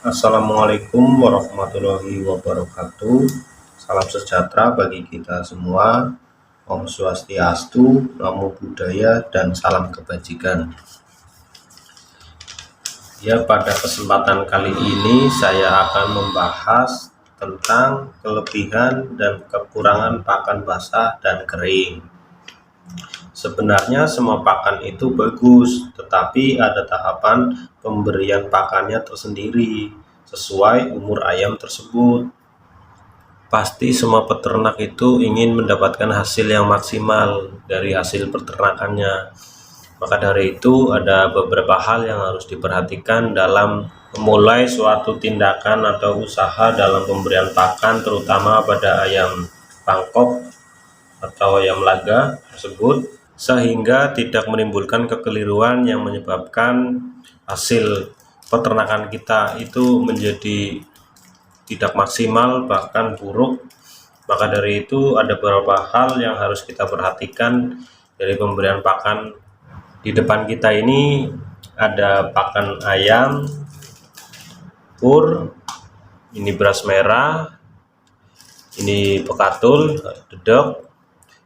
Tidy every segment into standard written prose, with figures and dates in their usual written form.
Assalamualaikum warahmatullahi wabarakatuh. Salam sejahtera bagi kita semua. Om Swastiastu, Namo Buddhaya, dan salam kebajikan. Ya, pada kesempatan kali ini saya akan membahas tentang kelebihan dan kekurangan pakan basah dan kering. Sebenarnya semua pakan itu bagus, tetapi ada tahapan pemberian pakannya tersendiri sesuai umur ayam tersebut. Pasti semua peternak itu ingin mendapatkan hasil yang maksimal dari hasil peternakannya. Maka dari itu ada beberapa hal yang harus diperhatikan dalam memulai suatu tindakan atau usaha dalam pemberian pakan, terutama pada ayam pangkok atau ayam laga tersebut, sehingga tidak menimbulkan kekeliruan yang menyebabkan hasil peternakan kita itu menjadi tidak maksimal, bahkan buruk. Maka dari itu ada beberapa hal yang harus kita perhatikan dari pemberian pakan. Di depan kita ini ada pakan ayam pur, ini beras merah, ini pekatul, dedok,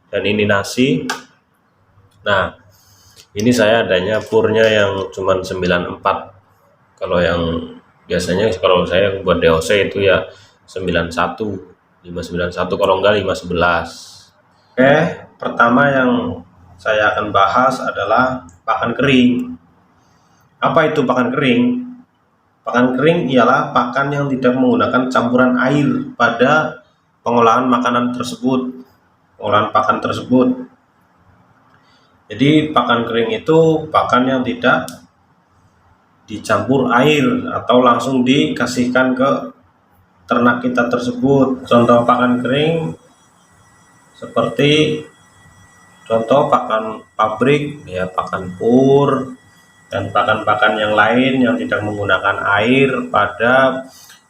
dan ini nasi. Nah, ini saya adanya purnya yang cuman 94. Kalau yang biasanya kalau saya buat DOC itu ya 91, 591, kalau enggak 511. Oke, pertama yang saya akan bahas adalah pakan kering. Apa itu pakan kering? Pakan kering ialah pakan yang tidak menggunakan campuran air pada pengolahan makanan tersebut, pengolahan pakan tersebut. Jadi pakan kering itu pakan yang tidak dicampur air atau langsung dikasihkan ke ternak kita tersebut. Contoh pakan kering seperti contoh pakan pabrik ya, pakan pur dan pakan-pakan yang lain yang tidak menggunakan air pada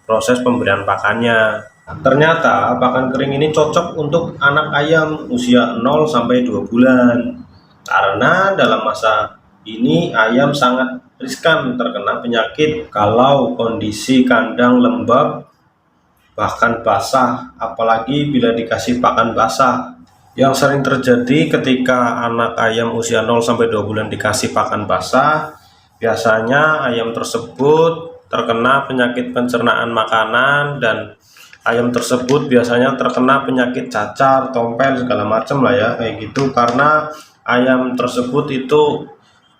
proses pemberian pakannya. Ternyata pakan kering ini cocok untuk anak ayam usia 0 sampai 2 bulan. Karena dalam masa ini ayam sangat riskan terkena penyakit kalau kondisi kandang lembab bahkan basah, apalagi bila dikasih pakan basah. Yang sering terjadi ketika anak ayam usia 0 sampai 2 bulan dikasih pakan basah, biasanya ayam tersebut terkena penyakit pencernaan makanan dan ayam tersebut biasanya terkena penyakit cacar, tompel, segala macam lah ya, kayak gitu, karena ayam tersebut itu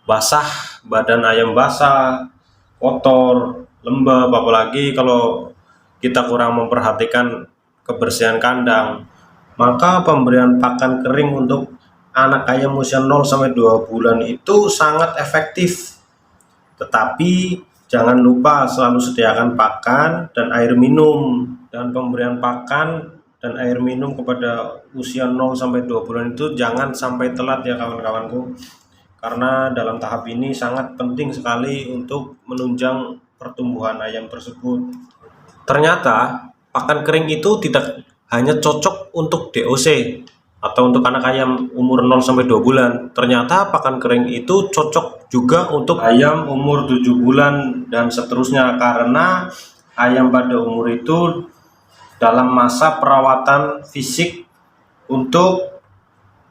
basah, badan ayam basah, kotor, lembab, apalagi kalau kita kurang memperhatikan kebersihan kandang. Maka pemberian pakan kering untuk anak ayam usia 0 sampai 2 bulan itu sangat efektif. Tetapi jangan lupa selalu sediakan pakan dan air minum. Dan pemberian pakan dan air minum kepada usia 0 sampai 2 bulan itu jangan sampai telat ya kawan-kawanku. Karena dalam tahap ini sangat penting sekali untuk menunjang pertumbuhan ayam tersebut. Ternyata pakan kering itu tidak hanya cocok untuk DOC atau untuk anak ayam umur 0 sampai 2 bulan. Ternyata pakan kering itu cocok juga untuk ayam umur 7 bulan dan seterusnya, karena ayam pada umur itu dalam masa perawatan fisik untuk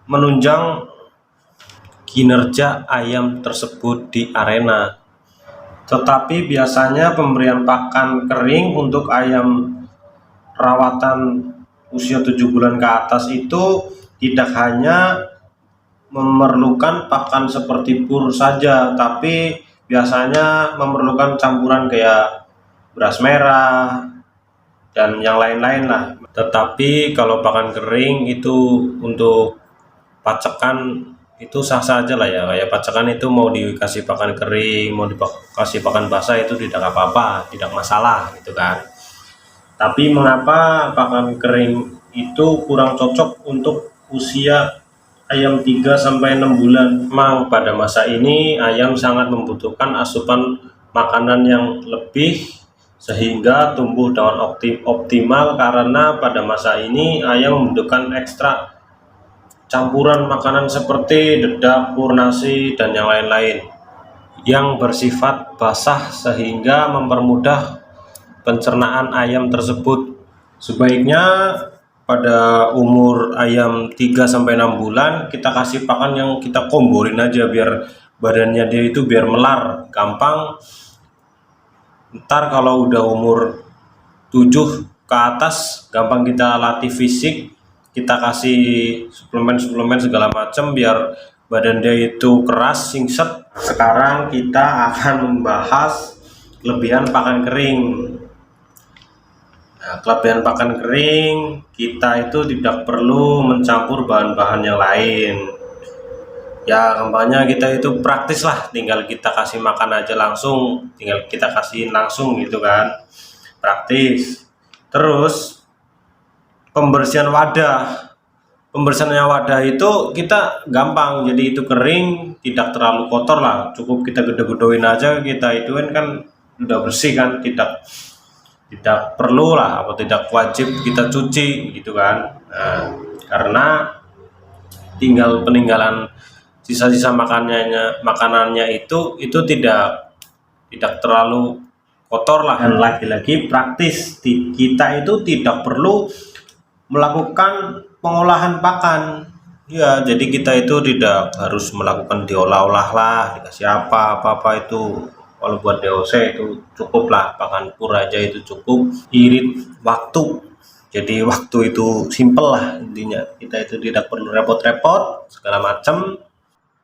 menunjang kinerja ayam tersebut di arena. Tetapi biasanya pemberian pakan kering untuk ayam rawatan usia 7 bulan ke atas itu tidak hanya memerlukan pakan seperti pur saja, tapi biasanya memerlukan campuran kayak beras merah dan yang lain-lain lah. Tetapi kalau pakan kering itu untuk pacekan itu sah-sah aja lah ya, kayak pacekan itu mau dikasih pakan kering, mau dikasih pakan basah itu tidak apa-apa, tidak masalah gitu kan. Tapi mengapa pakan kering itu kurang cocok untuk usia ayam 3 sampai 6 bulan? Memang pada masa ini ayam sangat membutuhkan asupan makanan yang lebih sehingga tumbuh dengan optimal, karena pada masa ini ayam membutuhkan ekstra campuran makanan seperti dedak, pur, nasi, dan yang lain-lain yang bersifat basah sehingga mempermudah pencernaan ayam tersebut. Sebaiknya pada umur ayam 3-6 bulan kita kasih pakan yang kita komborin aja, biar badannya dia itu biar melar gampang. Ntar kalau udah umur 7 ke atas gampang kita latih fisik, kita kasih suplemen segala macam biar badan dia itu keras, singset. Sekarang kita akan membahas kelebihan pakan kering. Nah, kelebihan pakan kering, kita itu tidak perlu mencampur bahan-bahan yang lain. Ya gampangnya kita itu praktis lah, tinggal kita kasih makan aja langsung, tinggal kita kasihin langsung gitu kan, praktis. Terus pembersihan wadah, pembersihannya wadah itu kita gampang, jadi itu kering, tidak terlalu kotor lah, cukup kita gede-gedoin aja, kita ituin kan udah bersih kan, tidak perlu lah atau tidak wajib kita cuci gitu kan. Nah, karena tinggal peninggalan sisa-sisa makanannya itu tidak terlalu kotor lah. Dan lagi-lagi praktis, kita itu tidak perlu melakukan pengolahan pakan ya, jadi kita itu tidak harus melakukan diolah-olah lah, dikasih apa itu. Kalau buat DOC itu cukup lah, pakan pur aja itu cukup, irit waktu, jadi waktu itu simple lah intinya, kita itu tidak perlu repot-repot segala macam.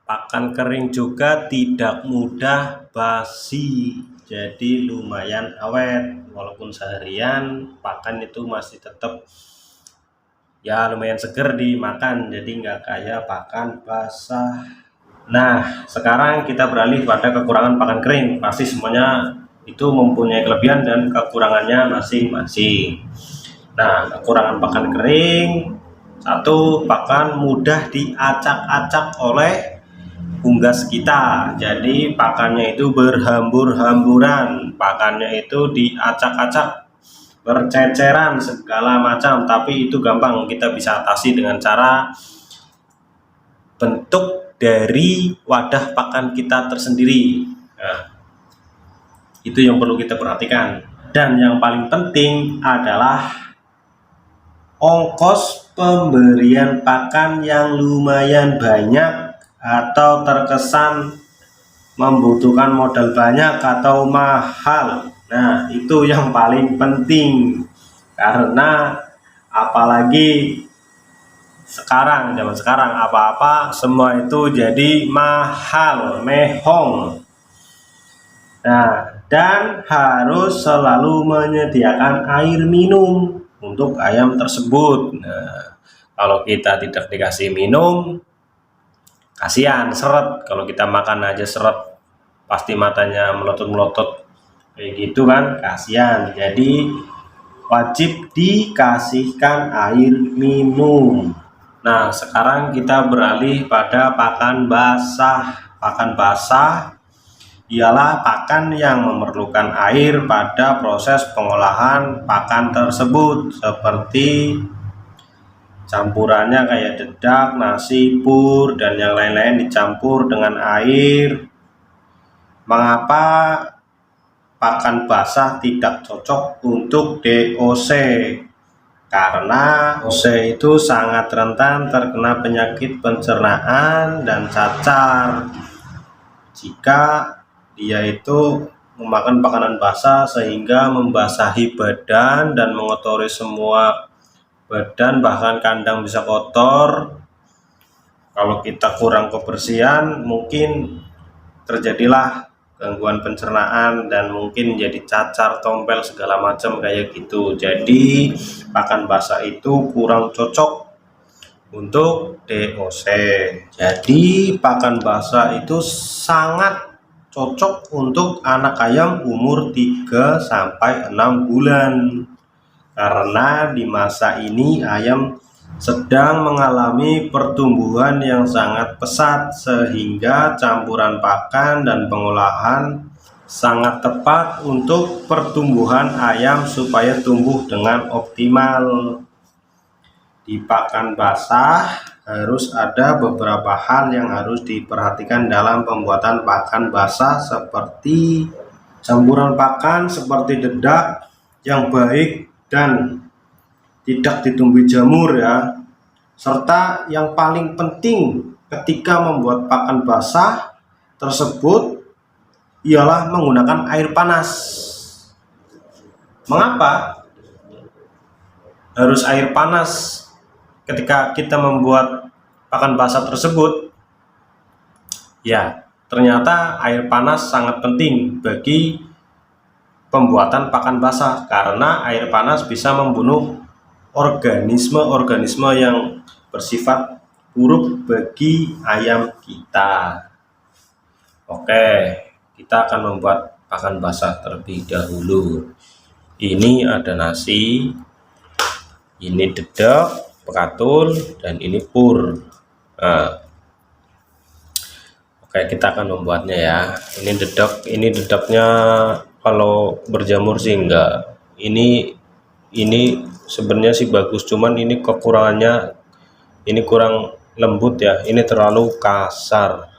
Pakan kering juga tidak mudah basi, jadi lumayan awet, walaupun seharian pakan itu masih tetap ya lumayan seger dimakan, jadi nggak kayak pakan basah. Nah, sekarang kita beralih pada kekurangan pakan kering. Pasti semuanya itu mempunyai kelebihan dan kekurangannya masing-masing. Nah, kekurangan pakan kering, satu, pakan mudah diacak-acak oleh unggas kita. Jadi pakannya itu berhambur-hamburan, pakannya itu diacak-acak, berceceran segala macam. Tapi itu gampang kita bisa atasi dengan cara bentuk dari wadah pakan kita tersendiri. Nah, itu yang perlu kita perhatikan. Dan yang paling penting adalah ongkos pemberian pakan yang lumayan banyak atau terkesan membutuhkan modal banyak atau mahal. Nah, itu yang paling penting, karena apalagi zaman sekarang apa-apa semua itu jadi mahal, mehong. Nah, dan harus selalu menyediakan air minum untuk ayam tersebut. Nah, kalau kita tidak dikasih minum, kasihan, seret. Kalau kita makan aja seret, pasti matanya melotot-melotot kayak gitu kan, kasihan. Jadi wajib dikasihkan air minum. Nah, sekarang kita beralih pada pakan basah. Pakan basah ialah pakan yang memerlukan air pada proses pengolahan pakan tersebut, seperti campurannya kayak dedak, nasi, pur, dan yang lain-lain dicampur dengan air. Mengapa pakan basah tidak cocok untuk DOC? Karena OC itu sangat rentan terkena penyakit pencernaan dan cacar jika dia itu memakan makanan basah, sehingga membasahi badan dan mengotori semua badan, bahkan kandang bisa kotor. Kalau kita kurang kebersihan, mungkin terjadilah gangguan pencernaan dan mungkin jadi cacar, tompel segala macam kayak gitu. Jadi pakan basah itu kurang cocok untuk DOC. Jadi pakan basah itu sangat cocok untuk anak ayam umur 3-6 bulan, karena di masa ini ayam sedang mengalami pertumbuhan yang sangat pesat, sehingga campuran pakan dan pengolahan sangat tepat untuk pertumbuhan ayam supaya tumbuh dengan optimal. Di pakan basah harus ada beberapa hal yang harus diperhatikan dalam pembuatan pakan basah, seperti campuran pakan seperti dedak, yang baik dan tidak ditumbuhi jamur ya. Serta yang paling penting ketika membuat pakan basah tersebut ialah menggunakan air panas. Mengapa harus air panas ketika kita membuat pakan basah tersebut? Ya, ternyata air panas sangat penting bagi pembuatan pakan basah karena air panas bisa membunuh organisme-organisme yang bersifat buruk bagi ayam kita. Oke, kita akan membuat pakan basah terlebih dahulu. Ini ada nasi, ini dedek, pekatul, dan ini pur. Nah, oke, kita akan membuatnya ya. Ini dedeknya kalau berjamur sih enggak. Ini sebenarnya sih bagus, cuman ini kekurangannya, ini kurang lembut ya, ini terlalu kasar.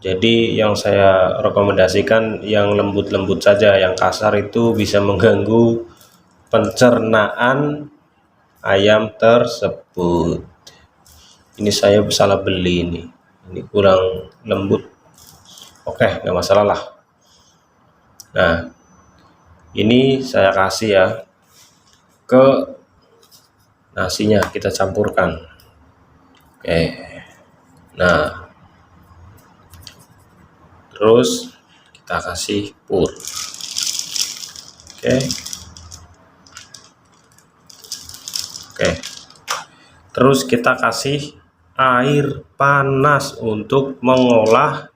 Jadi yang saya rekomendasikan yang lembut-lembut saja, yang kasar itu bisa mengganggu pencernaan ayam tersebut. Ini saya salah beli ini kurang lembut. Oke, nggak masalah lah. Nah, ini saya kasih ya ke nasinya, kita campurkan. Oke, nah terus kita kasih pur. Oke, terus kita kasih air panas untuk mengolah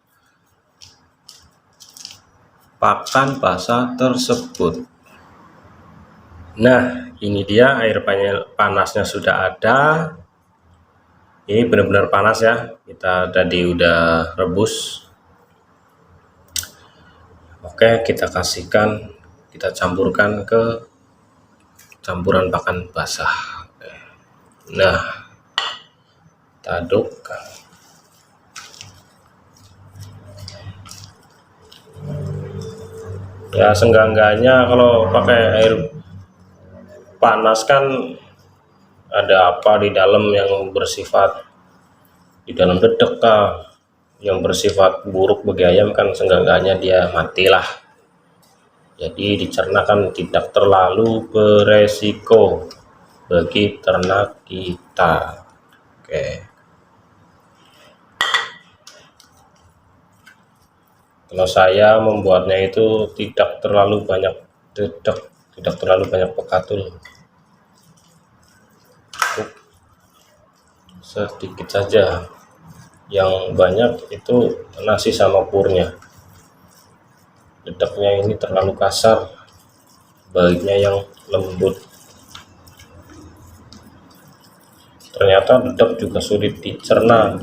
pakan basah tersebut. Nah, ini dia air panasnya sudah ada. Ini benar-benar panas ya, kita tadi udah rebus. Oke, kita campurkan ke campuran pakan basah. Nah, kita aduk. Ya, seenggak-enggaknya kalau pakai air panas kan ada apa di dalam yang bersifat, di dalam dedek yang bersifat buruk bagi ayam kan, seenggak-enggaknya dia matilah. Jadi dicerna kan tidak terlalu beresiko bagi ternak kita. Oke. Kalau saya membuatnya itu tidak terlalu banyak dedek, tidak terlalu banyak pekatul, sedikit saja. Yang banyak itu nasi sama purnya. Dedeknya ini terlalu kasar, baiknya yang lembut. Ternyata dedek juga sulit dicerna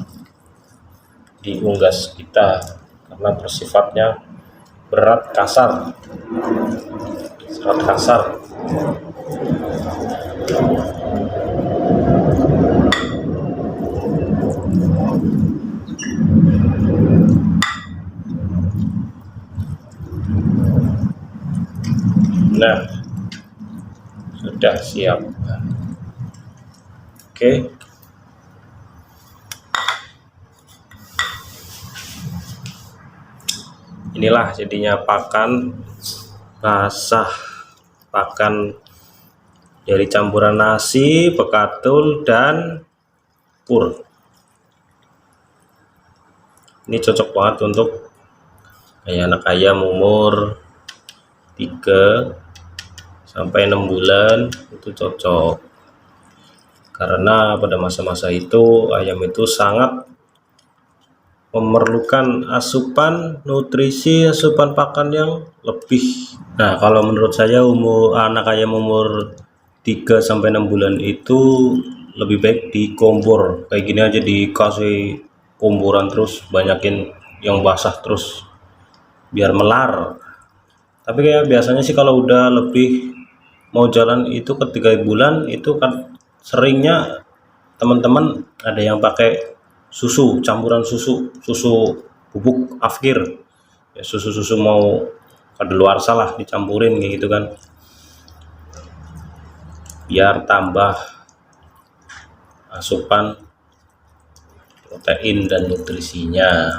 di unggas kita karena bersifatnya berat, kasar, sangat kasar. Nah, sudah siap. Oke. Inilah jadinya pakan basah, pakan dari campuran nasi, pekatul, dan pur. Ini cocok banget untuk anak ayam umur 3 sampai 6 bulan, itu cocok. Karena pada masa-masa itu ayam itu sangat memerlukan asupan nutrisi, asupan pakan yang lebih. Nah, kalau menurut saya anak ayam umur 3 sampai 6 bulan itu lebih baik dikompor. Kayak gini aja, dikasih komporan terus, banyakin yang basah terus biar melar. Tapi kayak biasanya sih kalau udah lebih mau jalan itu ke 3 bulan itu kan seringnya teman-teman ada yang pakai campuran susu bubuk afkir ya, susu mau kadaluarsa lah dicampurin kayak gitu kan, biar tambah asupan protein dan nutrisinya,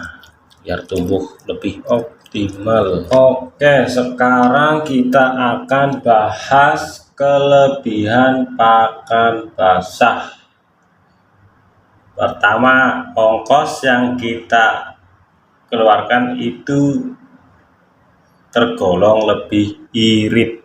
biar tumbuh lebih optimal. Oke, sekarang kita akan bahas kelebihan pakan basah. Pertama, ongkos yang kita keluarkan itu tergolong lebih irit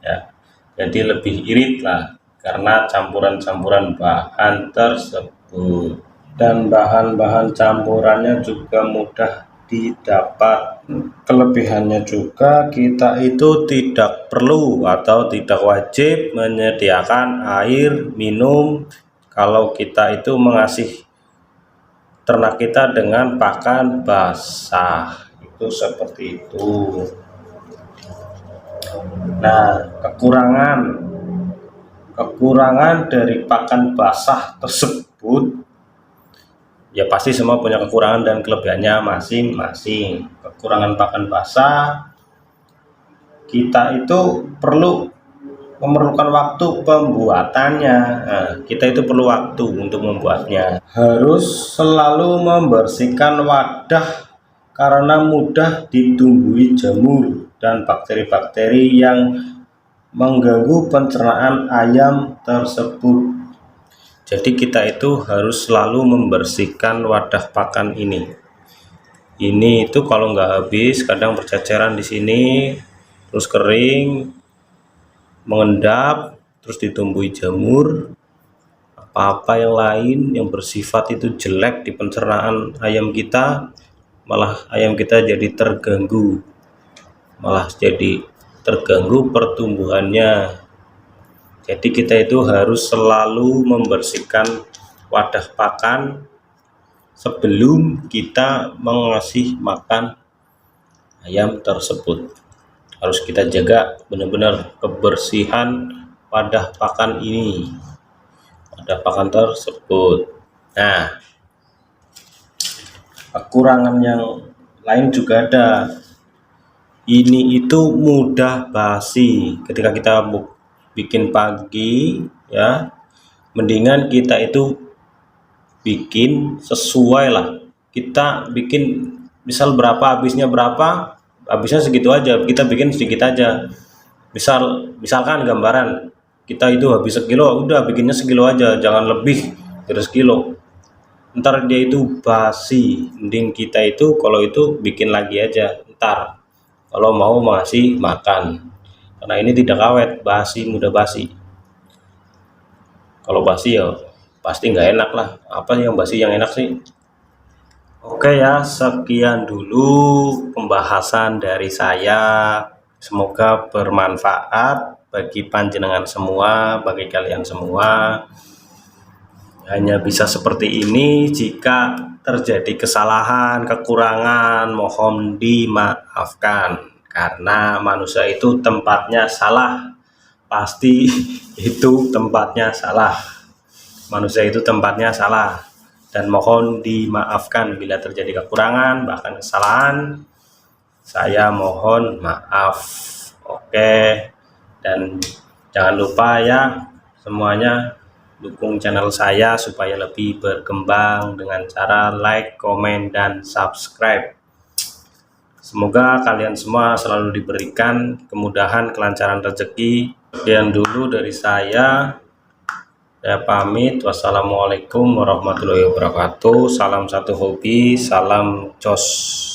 ya, jadi lebih irit lah karena campuran-campuran bahan tersebut, dan bahan-bahan campurannya juga mudah didapat. Kelebihannya juga kita itu tidak perlu atau tidak wajib menyediakan air minum kalau kita itu mengasih ternak kita dengan pakan basah, itu seperti itu. Nah, kekurangan dari pakan basah tersebut ya pasti semua punya kekurangan dan kelebihannya masing-masing. Kekurangan pakan basah, kita itu memerlukan waktu pembuatannya. Nah, kita itu perlu waktu untuk membuatnya. Harus selalu membersihkan wadah karena mudah ditumbuhi jamur dan bakteri-bakteri yang mengganggu pencernaan ayam tersebut. Jadi kita itu harus selalu membersihkan wadah pakan ini. Ini itu kalau nggak habis kadang berceceran di sini, terus kering, mengendap, terus ditumbuhi jamur, apa-apa yang lain yang bersifat itu jelek di pencernaan ayam kita, malah ayam kita jadi terganggu, pertumbuhannya. Jadi kita itu harus selalu membersihkan wadah pakan sebelum kita mengasih makan ayam tersebut. Harus kita jaga benar-benar kebersihan wadah pakan ini, wadah pakan tersebut. Nah, kekurangan yang lain juga ada. Ini itu mudah basi. Ketika kita bikin pagi ya, mendingan kita itu bikin sesuai lah. Kita bikin misal berapa, habisnya segitu aja, kita bikin sedikit aja. Misalkan gambaran kita itu habis sekilo, udah bikinnya sekilo aja, jangan lebih dari sekilo, ntar dia itu basi. Mending kita itu kalau itu bikin lagi aja ntar kalau mau masih makan, karena ini tidak awet, mudah basi. Kalau basi ya pasti nggak enak lah. Apa yang basi yang enak sih? Oke ya, sekian dulu pembahasan dari saya. Semoga bermanfaat bagi panjenengan semua, bagi kalian semua. Hanya bisa seperti ini. Jika terjadi kesalahan, kekurangan, mohon dimaafkan. Karena manusia itu tempatnya salah. Pasti itu tempatnya salah. Manusia itu tempatnya salah. Dan mohon dimaafkan bila terjadi kekurangan, bahkan kesalahan. Saya mohon maaf. Oke. Dan jangan lupa ya semuanya, dukung channel saya supaya lebih berkembang dengan cara like, komen, dan subscribe. Semoga kalian semua selalu diberikan kemudahan, kelancaran rezeki. Sekian dulu dari saya pamit. Wassalamualaikum warahmatullahi wabarakatuh. Salam satu hobi, salam jos.